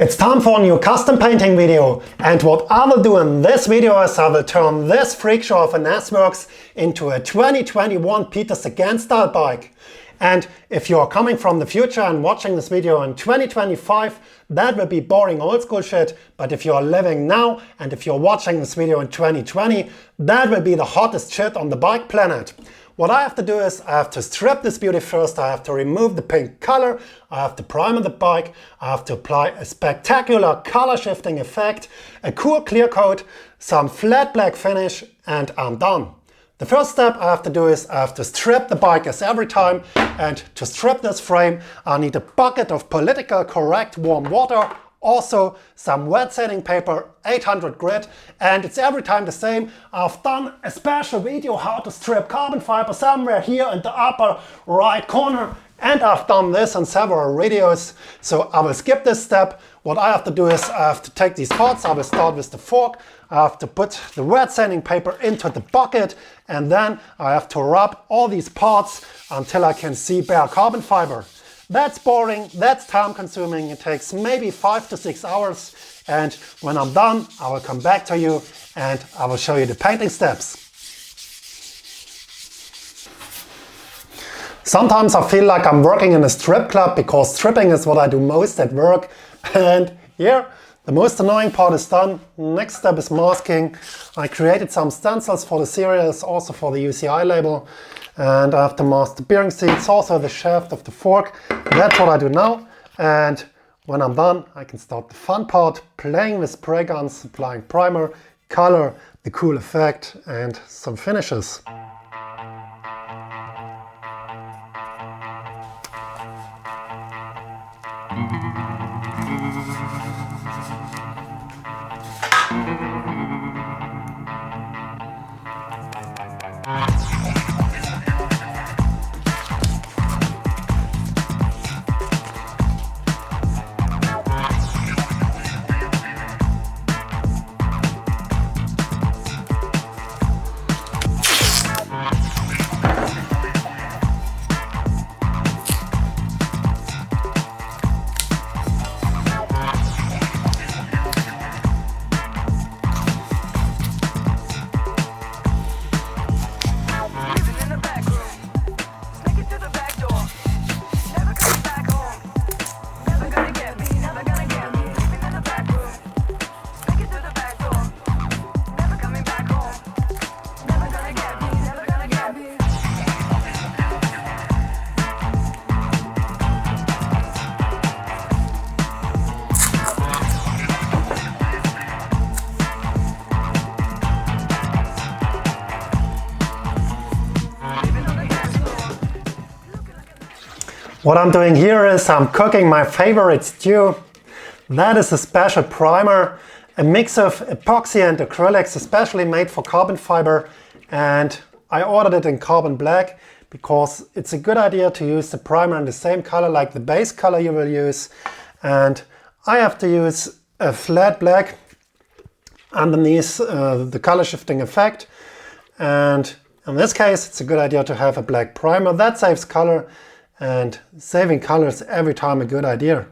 It's time for a new custom painting video, and what I will do in this video is I will turn this freak show of an S-Works into a 2021 Peter Sagan style bike. And if you are coming from the future and watching this video in 2025, that will be boring old school shit. But if you are living now and if you're watching this video in 2020, that will be the hottest shit on the bike planet. What I have to do is I have to strip this beauty first, I have to remove the pink color, I have to primer the bike, I have to apply a spectacular color shifting effect, a cool clear coat, some flat black finish, and I'm done. The first step I have to do is I have to strip the bike as every time, and to strip this frame I need a bucket of politically correct warm water, also some wet sanding paper, 800 grit, and it's every time the same. I've done a special video how to strip carbon fiber somewhere here in the upper right corner, and I've done this in several videos, so I will skip this step. What I have to do is I have to take these parts, I will start with the fork, I have to put the wet sanding paper into the bucket, and then I have to rub all these parts until I can see bare carbon fiber. That's boring, that's time consuming, it takes maybe 5 to 6 hours, and when I'm done I will come back to you and I will show you the painting steps. Sometimes I feel like I'm working in a strip club because stripping is what I do most at work, and here the most annoying part is done. Next step is masking. I created some stencils for the serials, also for the UCI label. And I have to mask the bearing seats, also the shaft of the fork. That's what I do now. And when I'm done, I can start the fun part, playing with spray guns, applying primer, color, the cool effect, and some finishes. What I'm doing here is I'm cooking my favorite stew. That is a special primer, a mix of epoxy and acrylics, especially made for carbon fiber. And I ordered it in carbon black because it's a good idea to use the primer in the same color like the base color you will use. And I have to use a flat black underneath the color shifting effect. And in this case, it's a good idea to have a black primer. That saves color. And saving color is every time a good idea.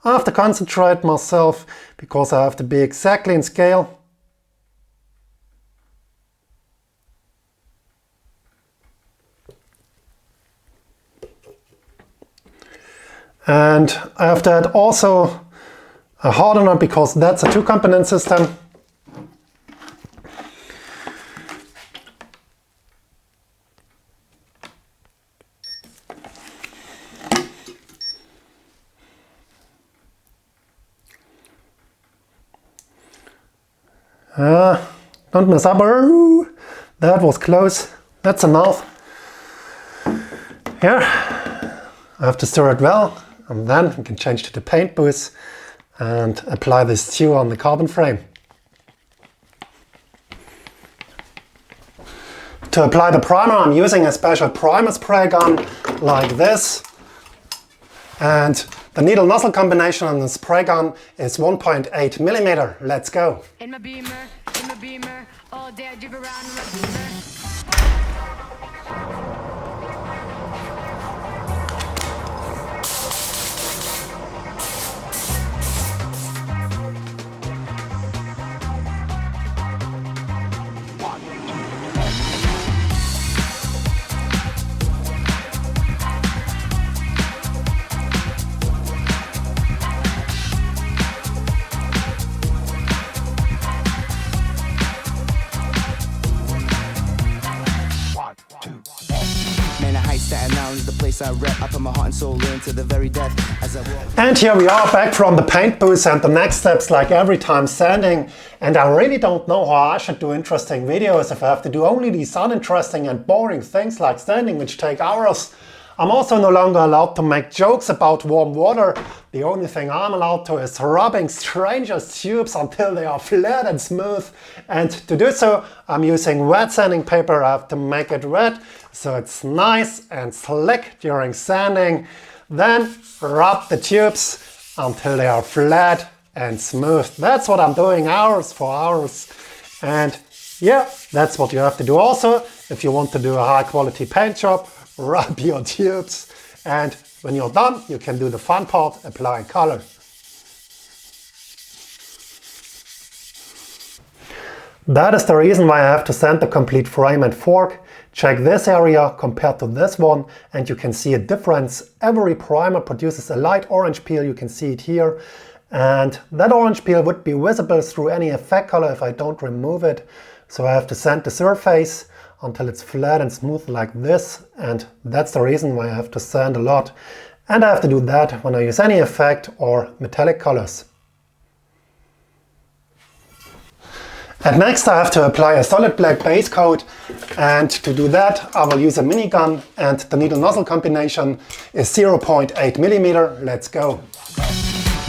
I have to concentrate myself because I have to be exactly in scale. And I have to add also a hardener because that's a 2-component system. Don't mess up. That was close. That's enough. Here, I have to stir it well, and then we can change to the paint booth and apply this stew on the carbon frame. To apply the primer, I'm using a special primer spray gun like this. And the needle nozzle combination on the spray gun is 1.8 millimeter. Let's go. In my beamer, all day I drive around in my beamer. place I rep. I put my heart and soul into the very death as I walk. And here we are back from the paint booth, and the next steps like every time sanding. And I really don't know how I should do interesting videos if I have to do only these uninteresting and boring things like sanding, which take hours. I'm also no longer allowed to make jokes about warm water. The only thing I'm allowed to is rubbing strangers' tubes until they are flat and smooth. And to do so, I'm using wet sanding paper. I have to make it wet so it's nice and slick during sanding. Then rub the tubes until they are flat and smooth. That's what I'm doing hours for hours. And yeah, that's what you have to do also if you want to do a high quality paint job. Rub your tubes, and when you're done, you can do the fun part, applying color. That is the reason why I have to sand the complete frame and fork. Check this area compared to this one, and you can see a difference. Every primer produces a light orange peel, you can see it here. And that orange peel would be visible through any effect color if I don't remove it. So I have to sand the surface until it's flat and smooth like this, and that's the reason why I have to sand a lot. And I have to do that when I use any effect or metallic colors. And next I have to apply a solid black base coat, and to do that I will use a minigun, and the needle nozzle combination is 0.8 millimeter. Let's go.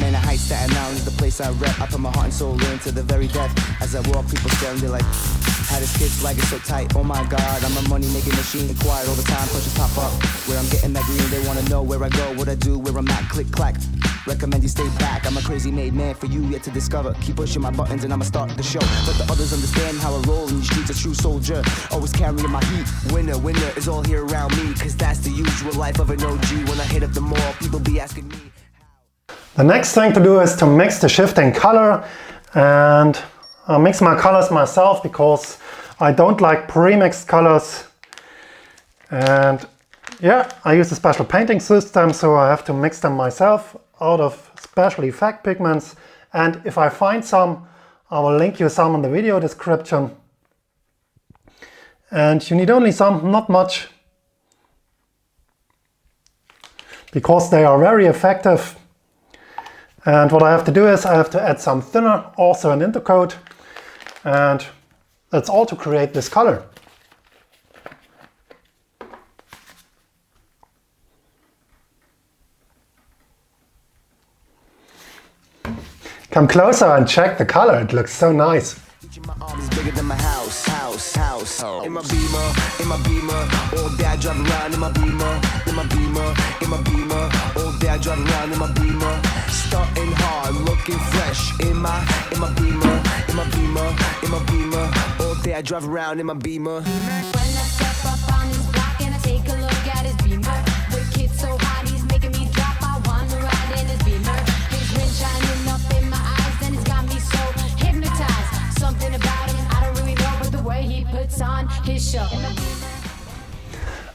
Man, the heights Staten Island is the place I rep. I put my heart and soul into the very death as I walk. People staring, they're like, how this kid's like it's so tight. Oh my God, I'm a money making machine. Quiet all the time, pushes pop up. Where I'm getting that green, they wanna know where I go, what I do, where I'm at. Click clack. Recommend you stay back. I'm a crazy made man for you yet to discover. Keep pushing my buttons and I'ma start the show. Let the others understand how I roll in the streets. A true soldier, always carrying my heat. Winner is all here around me. Cause that's the usual life of an OG. When I hit up the mall, people be asking me. The next thing to do is to mix the shifting color, and I mix my colors myself because I don't like pre-mixed colors. And yeah, I use a special painting system, so I have to mix them myself out of special effect pigments. And if I find some, I will link you some in the video description. And you need only some, not much, because they are very effective. And what I have to do is I have to add some thinner, also an intercoat, and that's all to create this color. Come closer and check the color, it looks so nice. My arm is bigger than my house. In my beamer, all day I drive around in my beamer, all day I drive around in my beamer, starting hard, looking fresh, in my beamer, all day I drive around in my beamer. When I step up on his block and I take a look at his beamer, the kid's so hot he's making me drop. I wanna ride in his beamer. His wind shining up in my eyes and it's got me so hypnotized. Something about him I don't really know, but the way he puts on his show.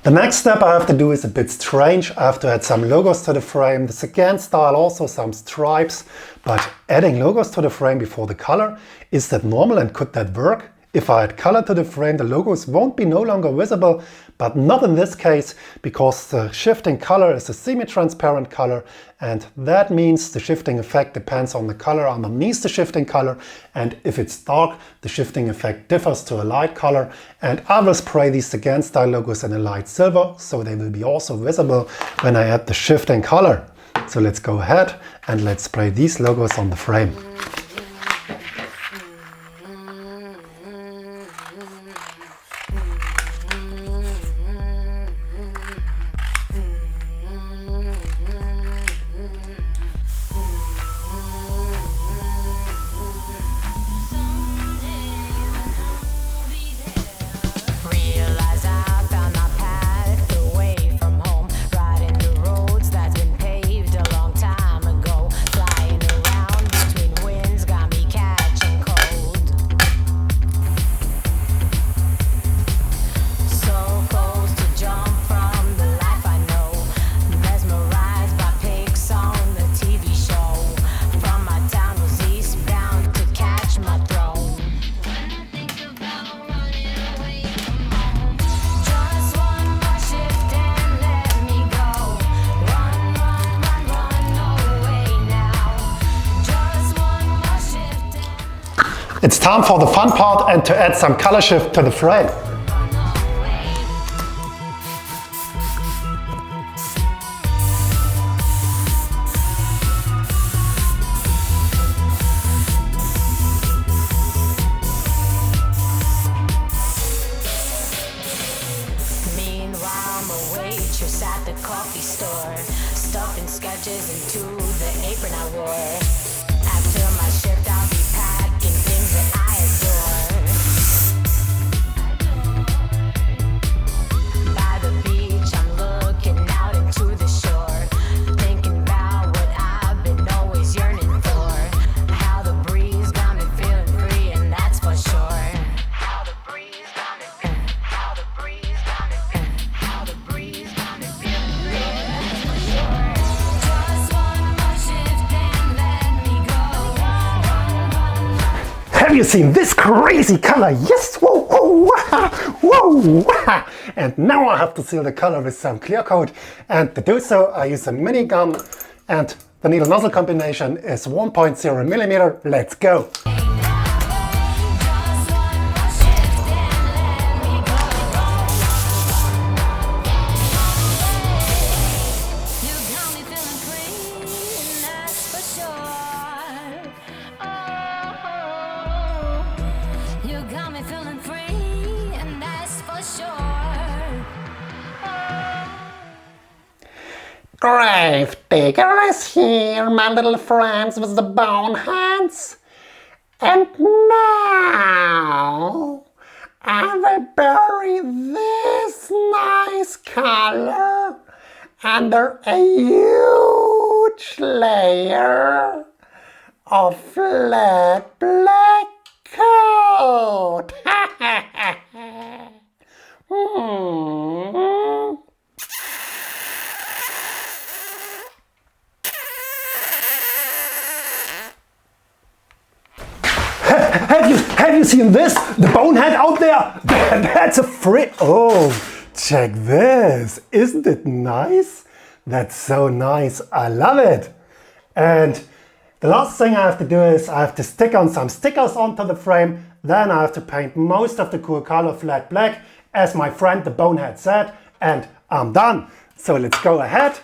The next step I have to do is a bit strange. I have to add some logos to the frame. The Sagan style, also some stripes. But adding logos to the frame before the color, is that normal and could that work? If I add color to the frame, the logos won't be no longer visible, but not in this case, because the shifting color is a semi-transparent color, and that means the shifting effect depends on the color underneath the shifting color, and if it's dark, the shifting effect differs to a light color. And I will spray these Sagan style logos in a light silver, so they will be also visible when I add the shifting color. So let's go ahead and let's spray these logos on the frame. It's time for the fun part and to add some color shift to the frame. At the coffee store, stuffing sketches into the apron I wore. After my shift, I'll be packing things that I adore. By the beach, I'm looking out into the shore, thinking about what I've been always yearning for. How the breeze got me feeling free, and that's for sure. How the breeze got me feeling, how the breeze got me feeling, how the breeze got me feeling. Have you seen this crazy color? Yes! Whoa, whoa, whoa! And now I have to seal the color with some clear coat. And to do so, I use a mini gun, and the needle nozzle combination is 1.0 millimeter. Let's go! Grave digger is here, my little friends with the bone hands. And now I will bury this nice color under a huge layer of flat black coat. Have you seen this? The bonehead out there? That's a Oh, check this. Isn't it nice? That's so nice. I love it. And the last thing I have to do is I have to stick on some stickers onto the frame. Then I have to paint most of the cool color flat black, as my friend the bonehead said, and I'm done. So let's go ahead.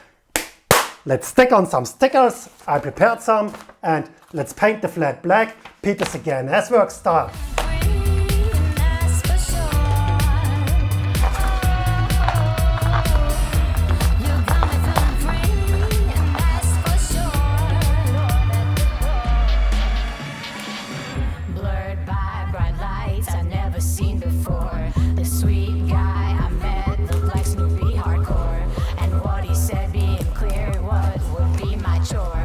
Let's stick on some stickers. I prepared some, and let's paint the flat black, Peter Sagan S-Work style. Blurred by bright lights I've never seen before. The sweet guy I met looked like Snoopy hardcore, and what he said being clear what would be my chore.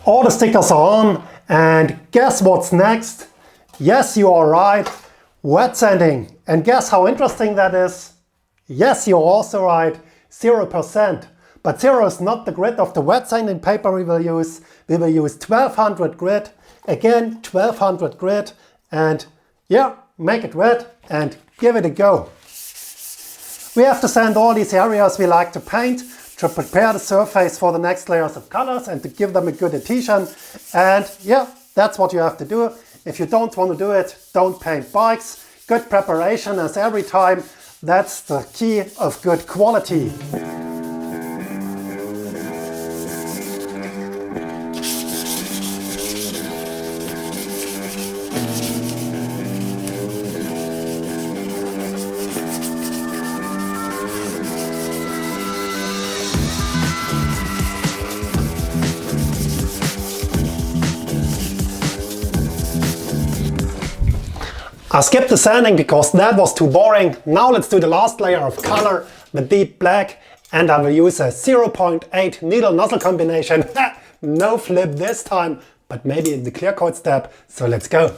All the stickers are on, and guess what's next? Yes, you are right, wet sanding. And guess how interesting that is? Yes, you're also right, 0%. But 0 is not the grit of the wet sanding paper we will use. We will use 1200 grit, again 1200 grit, and yeah, make it wet and give it a go. We have to sand all these areas we like to paint to prepare the surface for the next layers of colors and to give them a good adhesion. And yeah, that's what you have to do. If you don't want to do it, don't paint bikes. Good preparation as every time. That's the key of good quality. I skipped the sanding because that was too boring. Now let's do the last layer of color, the deep black. And I will use a 0.8 needle nozzle combination. No flip this time, but maybe in the clear coat step. So let's go.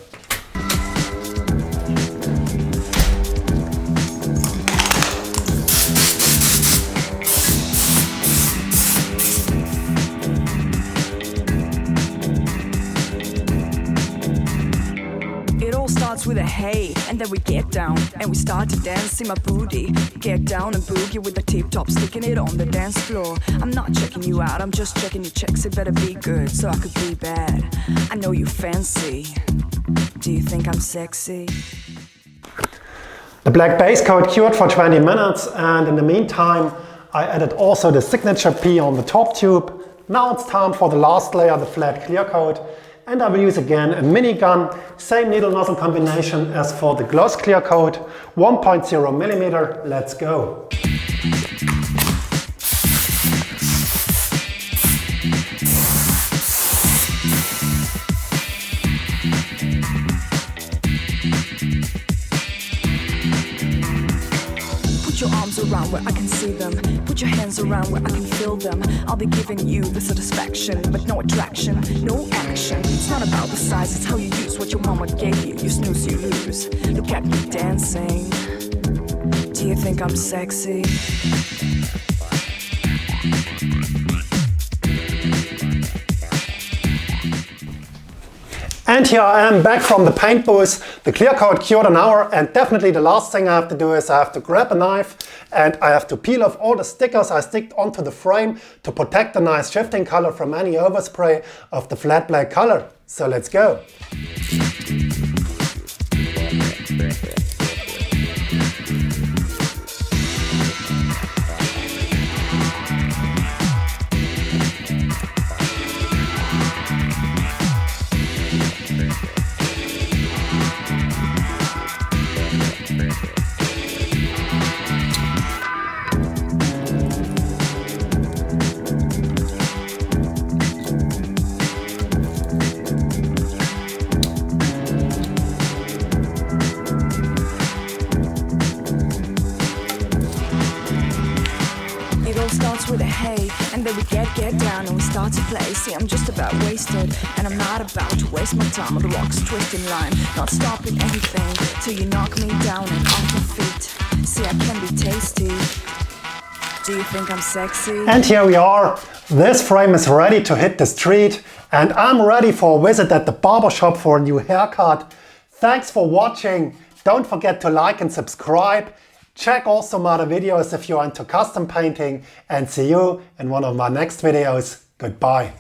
With a hey, and then we get down and we start to dance in my booty. Get down and boogie with the tip top, sticking it on the dance floor. I'm not checking you out, I'm just checking your checks. It better be good so I could be bad. I know you fancy. Do you think I'm sexy? The black base coat cured for 20 minutes, and in the meantime I added also the signature P on the top tube. Now it's time for the last layer, the flat clear coat. And I will use again a minigun, same needle nozzle combination as for the gloss clear coat, 1.0 millimeter. Let's go. Put your arms around where I can see them. Put your hands around where I can feel them. I'll be giving you the satisfaction, but no attraction, no action. It's not about the size, it's how you use what your mama gave you. You snooze, you lose. Look at me dancing. Do you think I'm sexy? And here I am back from the paint booth. The clear coat cured an hour, and definitely the last thing I have to do is I have to grab a knife and I have to peel off all the stickers I sticked onto the frame to protect the nice shifting color from any overspray of the flat black color. So let's go. With a hey, and then we get down and we start to play. See, I'm just about wasted, and I'm not about to waste my time on the rocks twisting line, not stopping anything till you knock me down and off my feet. See, I can be tasty. Do you think I'm sexy? And here we are. This frame is ready to hit the street, and I'm ready for a visit at the barbershop for a new haircut. Thanks for watching. Don't forget to like and subscribe. Check also my other videos if you're into custom painting, and see you in one of my next videos. Goodbye.